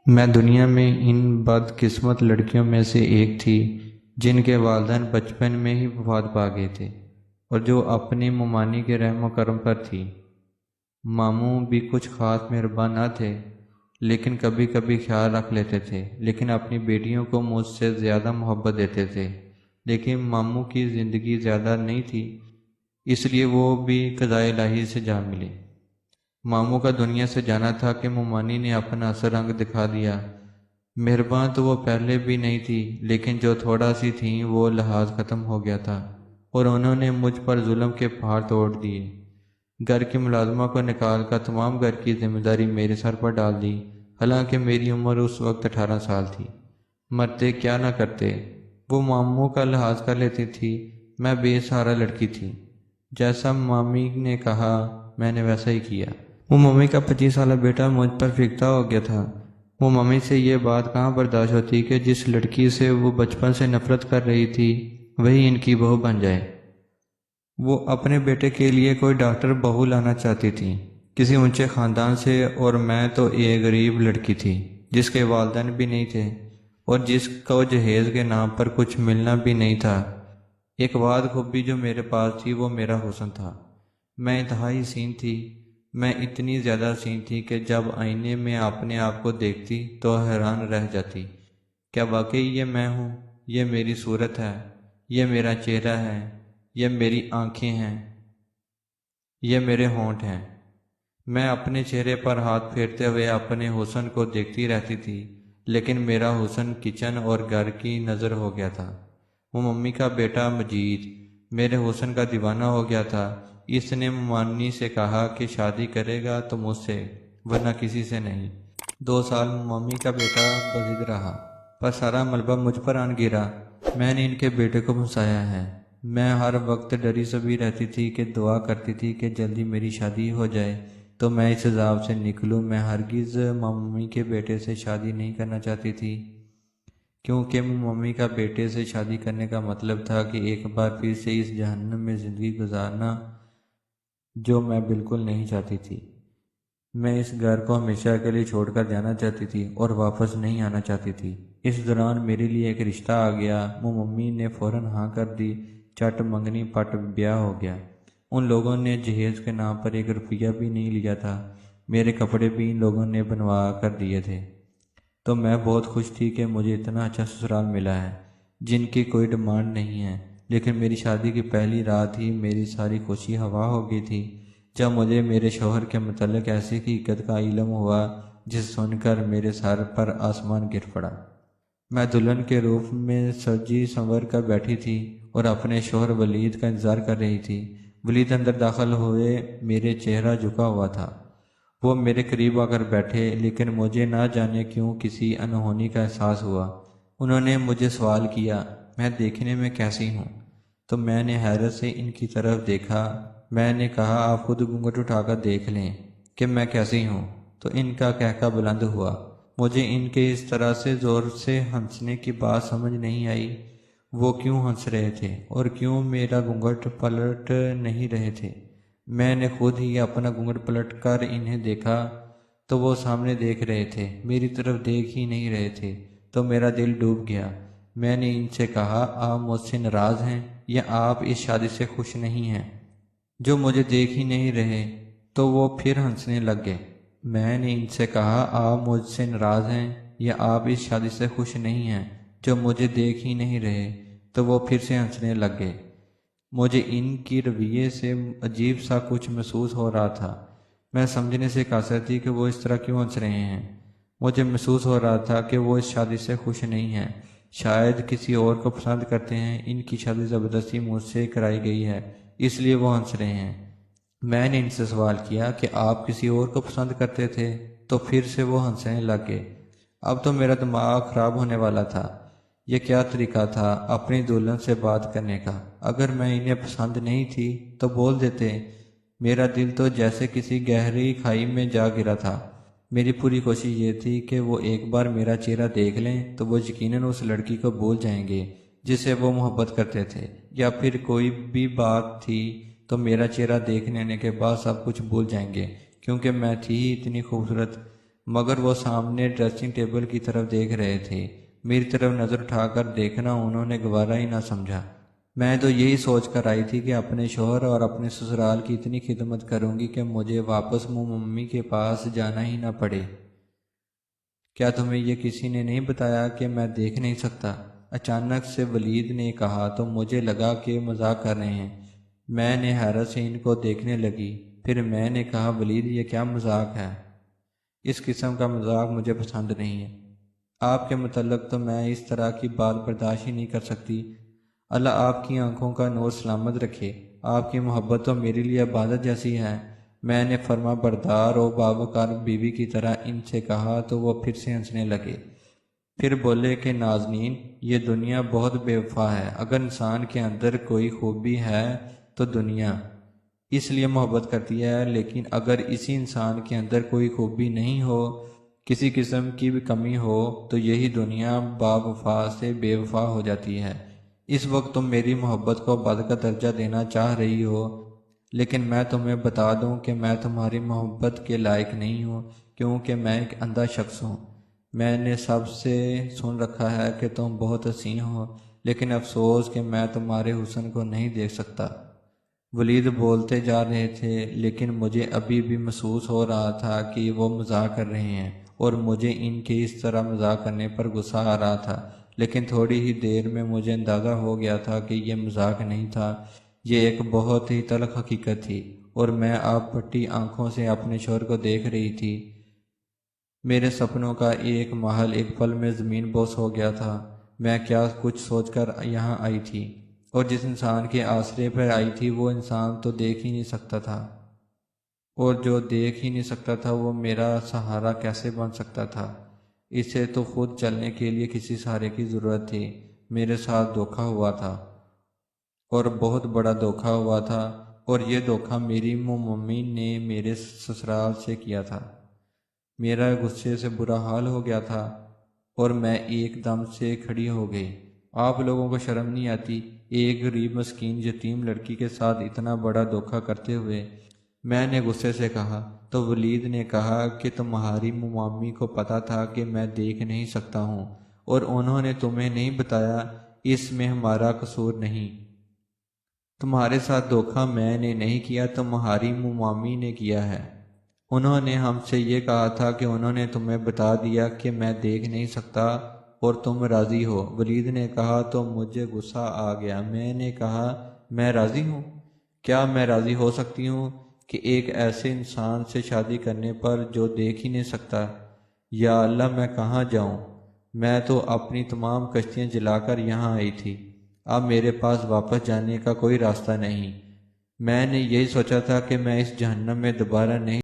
میں دنیا میں ان بدقسمت لڑکیوں میں سے ایک تھی جن کے والدین بچپن میں ہی وفات پا گئے تھے اور جو اپنی ممانی کے رحم و کرم پر تھی۔ ماموں بھی کچھ خاص مہربان نہ تھے، لیکن کبھی کبھی خیال رکھ لیتے تھے، لیکن اپنی بیٹیوں کو مجھ سے زیادہ محبت دیتے تھے۔ لیکن ماموں کی زندگی زیادہ نہیں تھی، اس لیے وہ بھی قضائے الہی سے جا ملے۔ ماموں کا دنیا سے جانا تھا کہ ممانی نے اپنا اصل رنگ دکھا دیا۔ مہربان تو وہ پہلے بھی نہیں تھی، لیکن جو تھوڑا سی تھیں وہ لحاظ ختم ہو گیا تھا اور انہوں نے مجھ پر ظلم کے پہاڑ توڑ دیے۔ گھر کی ملازمہ کو نکال کر تمام گھر کی ذمہ داری میرے سر پر ڈال دی، حالانکہ میری عمر اس وقت 18 سال تھی۔ مرتے کیا نہ کرتے، وہ ماموں کا لحاظ کر لیتی تھی۔ میں بے سہارا لڑکی تھی، جیسا مامی نے کہا میں نے ویسا ہی کیا۔ وہ ممی کا 25 سالہ بیٹا مجھ پر پھینکتا ہو گیا تھا۔ وہ ممی سے یہ بات کہاں برداشت ہوتی کہ جس لڑکی سے وہ بچپن سے نفرت کر رہی تھی وہی ان کی بہو بن جائے۔ وہ اپنے بیٹے کے لیے کوئی ڈاکٹر بہو لانا چاہتی تھی، کسی اونچے خاندان سے، اور میں تو ایک غریب لڑکی تھی جس کے والدین بھی نہیں تھے اور جس کو جہیز کے نام پر کچھ ملنا بھی نہیں تھا۔ ایک واحد خوبی جو میرے پاس تھی وہ میرا حسن تھا۔ میں انتہائی حسین تھی، میں اتنی زیادہ حسین تھی کہ جب آئینے میں اپنے آپ کو دیکھتی تو حیران رہ جاتی۔ کیا واقعی یہ میں ہوں؟ یہ میری صورت ہے، یہ میرا چہرہ ہے، یہ میری آنکھیں ہیں، یہ میرے ہونٹ ہیں۔ میں اپنے چہرے پر ہاتھ پھیرتے ہوئے اپنے حسن کو دیکھتی رہتی تھی، لیکن میرا حسن کچن اور گھر کی نظر ہو گیا تھا۔ وہ ممی کا بیٹا مجید میرے حسن کا دیوانہ ہو گیا تھا۔ اس نے ممانی سے کہا کہ شادی کرے گا تو مجھ سے، ورنہ کسی سے نہیں۔ 2 سال ممی کا بیٹا بضد رہا، پر سارا ملبہ مجھ پر آن گرا۔ میں نے ان کے بیٹے کو پھنسایا ہے۔ میں ہر وقت ڈری سبھی رہتی تھی کہ دعا کرتی تھی کہ جلدی میری شادی ہو جائے تو میں اس عذاب سے نکلوں۔ میں ہرگز ممی کے بیٹے سے شادی نہیں کرنا چاہتی تھی، کیونکہ ممی کا بیٹے سے شادی کرنے کا مطلب تھا کہ ایک بار پھر سے اس جہنم میں زندگی گزارنا، جو میں بالکل نہیں چاہتی تھی۔ میں اس گھر کو ہمیشہ کے لیے چھوڑ کر جانا چاہتی تھی اور واپس نہیں آنا چاہتی تھی۔ اس دوران میرے لیے ایک رشتہ آ گیا۔ ممی نے فوراً ہاں کر دی، چٹ منگنی پٹ بیاہ ہو گیا۔ ان لوگوں نے جہیز کے نام پر 1 روپیہ بھی نہیں لیا تھا۔ میرے کپڑے بھی ان لوگوں نے بنوا کر دیے تھے، تو میں بہت خوش تھی کہ مجھے اتنا اچھا سسرال ملا ہے جن کی کوئی ڈیمانڈ نہیں ہے۔ لیکن میری شادی کی پہلی رات ہی میری ساری خوشی ہوا ہو گئی تھی، جب مجھے میرے شوہر کے متعلق ایسی حقیقت کا علم ہوا جسے سن کر میرے سر پر آسمان گر پڑا۔ میں دلہن کے روپ میں سجی سنور کر بیٹھی تھی اور اپنے شوہر ولید کا انتظار کر رہی تھی۔ ولید اندر داخل ہوئے، میرے چہرہ جھکا ہوا تھا۔ وہ میرے قریب آ کر بیٹھے، لیکن مجھے نہ جانے کیوں کسی انہونی کا احساس ہوا۔ انہوں نے مجھے سوال کیا، میں دیکھنے میں کیسی ہوں؟ تو میں نے حیرت سے ان کی طرف دیکھا۔ میں نے کہا آپ خود گھونگھٹ اٹھا کر دیکھ لیں کہ میں کیسی ہوں۔ تو ان کا کہکہ بلند ہوا۔ مجھے ان کے اس طرح سے زور سے ہنسنے کی بات سمجھ نہیں آئی۔ وہ کیوں ہنس رہے تھے اور کیوں میرا گھونگھٹ پلٹ نہیں رہے تھے؟ میں نے خود ہی اپنا گھونگھٹ پلٹ کر انہیں دیکھا تو وہ سامنے دیکھ رہے تھے، میری طرف دیکھ ہی نہیں رہے تھے۔ تو میرا دل ڈوب گیا۔ میں نے ان سے کہا آپ مجھ سے ناراض ہیں یا آپ اس شادی سے خوش نہیں ہیں؟ جو مجھے دیکھ ہی نہیں رہے، تو وہ پھر ہنسنے لگ گئے۔ میں نے ان سے کہا آپ مجھ سے ناراض ہیں یا آپ اس شادی سے خوش نہیں ہیں؟ جو مجھے دیکھ ہی نہیں رہے، تو وہ پھر سے ہنسنے لگ گئے۔ مجھے ان کی رویے سے عجیب سا کچھ محسوس ہو رہا تھا۔ میں سمجھنے سے قاصر تھی کہ وہ اس طرح کیوں ہنس رہے ہیں۔ مجھے محسوس ہو رہا تھا کہ وہ اس شادی سے خوش نہیں ہیں، شاید کسی اور کو پسند کرتے ہیں۔ ان کی شادی زبردستی مجھ سے کرائی گئی ہے، اس لیے وہ ہنس رہے ہیں۔ میں نے ان سے سوال کیا کہ آپ کسی اور کو پسند کرتے تھے؟ تو پھر سے وہ ہنسنے لگ گئے۔ اب تو میرا دماغ خراب ہونے والا تھا۔ یہ کیا طریقہ تھا اپنی دلہن سے بات کرنے کا؟ اگر میں انہیں پسند نہیں تھی تو بول دیتے۔ میرا دل تو جیسے کسی گہری کھائی میں جا گرا تھا۔ میری پوری کوشش یہ تھی کہ وہ ایک بار میرا چہرہ دیکھ لیں تو وہ یقیناً اس لڑکی کو بھول جائیں گے جسے وہ محبت کرتے تھے، یا پھر کوئی بھی بات تھی تو میرا چہرہ دیکھ لینے کے بعد سب کچھ بھول جائیں گے، کیونکہ میں تھی ہی اتنی خوبصورت۔ مگر وہ سامنے ڈریسنگ ٹیبل کی طرف دیکھ رہے تھے۔ میری طرف نظر اٹھا کر دیکھنا انہوں نے گوارا ہی نہ سمجھا۔ میں تو یہی سوچ کر آئی تھی کہ اپنے شوہر اور اپنے سسرال کی اتنی خدمت کروں گی کہ مجھے واپس منہ ممی کے پاس جانا ہی نہ پڑے۔ کیا تمہیں یہ کسی نے نہیں بتایا کہ میں دیکھ نہیں سکتا؟ اچانک سے ولید نے کہا تو مجھے لگا کہ مذاق کر رہے ہیں۔ میں نے حیرت سے ان کو دیکھنے لگی۔ پھر میں نے کہا ولید یہ کیا مذاق ہے؟ اس قسم کا مذاق مجھے پسند نہیں ہے۔ آپ کے متعلق تو میں اس طرح کی بات برداشت ہی نہیں کر سکتی۔ اللہ آپ کی آنکھوں کا نور سلامت رکھے۔ آپ کی محبت تو میرے لیے عبادت جیسی ہے۔ میں نے فرما بردار اور باوقار بیوی کی طرح ان سے کہا تو وہ پھر سے ہنسنے لگے۔ پھر بولے کہ ناظرین، یہ دنیا بہت بے وفا ہے۔ اگر انسان کے اندر کوئی خوبی ہے تو دنیا اس لیے محبت کرتی ہے، لیکن اگر اسی انسان کے اندر کوئی خوبی نہیں ہو، کسی قسم کی بھی کمی ہو، تو یہی دنیا با وفا سے بے وفا ہو جاتی ہے۔ اس وقت تم میری محبت کو بد کا درجہ دینا چاہ رہی ہو، لیکن میں تمہیں بتا دوں کہ میں تمہاری محبت کے لائق نہیں ہوں، کیونکہ میں ایک اندھا شخص ہوں۔ میں نے سب سے سن رکھا ہے کہ تم بہت حسین ہو، لیکن افسوس کہ میں تمہارے حسن کو نہیں دیکھ سکتا۔ ولید بولتے جا رہے تھے، لیکن مجھے ابھی بھی محسوس ہو رہا تھا کہ وہ مذاق کر رہے ہیں، اور مجھے ان کے اس طرح مذاق کرنے پر غصہ آ رہا تھا۔ لیکن تھوڑی ہی دیر میں مجھے اندازہ ہو گیا تھا کہ یہ مذاق نہیں تھا، یہ ایک بہت ہی تلخ حقیقت تھی، اور میں آپ پٹی آنکھوں سے اپنے شوہر کو دیکھ رہی تھی۔ میرے سپنوں کا ایک محل ایک پل میں زمین بوس ہو گیا تھا۔ میں کیا کچھ سوچ کر یہاں آئی تھی، اور جس انسان کے آسرے پر آئی تھی وہ انسان تو دیکھ ہی نہیں سکتا تھا، اور جو دیکھ ہی نہیں سکتا تھا وہ میرا سہارا کیسے بن سکتا تھا؟ اسے تو خود چلنے کے لیے کسی سہارے کی ضرورت تھی۔ میرے ساتھ دھوکہ ہوا تھا، اور بہت بڑا دھوکہ ہوا تھا، اور یہ دھوکہ میری ممی نے میرے سسرال سے کیا تھا۔ میرا غصے سے برا حال ہو گیا تھا، اور میں ایک دم سے کھڑی ہو گئی۔ آپ لوگوں کو شرم نہیں آتی ایک غریب مسکین یتیم لڑکی کے ساتھ اتنا بڑا دھوکہ کرتے ہوئے؟ میں نے غصے سے کہا۔ تو ولید نے کہا کہ تمہاری مامی کو پتا تھا کہ میں دیکھ نہیں سکتا ہوں، اور انہوں نے تمہیں نہیں بتایا۔ اس میں ہمارا قصور نہیں۔ تمہارے ساتھ دھوکہ میں نے نہیں کیا، تمہاری مامی نے کیا ہے۔ انہوں نے ہم سے یہ کہا تھا کہ انہوں نے تمہیں بتا دیا کہ میں دیکھ نہیں سکتا اور تم راضی ہو۔ ولید نے کہا تو مجھے غصہ آ گیا۔ میں نے کہا میں راضی ہوں؟ کیا میں راضی ہو سکتی ہوں کہ ایک ایسے انسان سے شادی کرنے پر جو دیکھ ہی نہیں سکتا؟ یا اللہ، میں کہاں جاؤں؟ میں تو اپنی تمام کشتیاں جلا کر یہاں آئی تھی۔ اب میرے پاس واپس جانے کا کوئی راستہ نہیں۔ میں نے یہی سوچا تھا کہ میں اس جہنم میں دوبارہ نہیں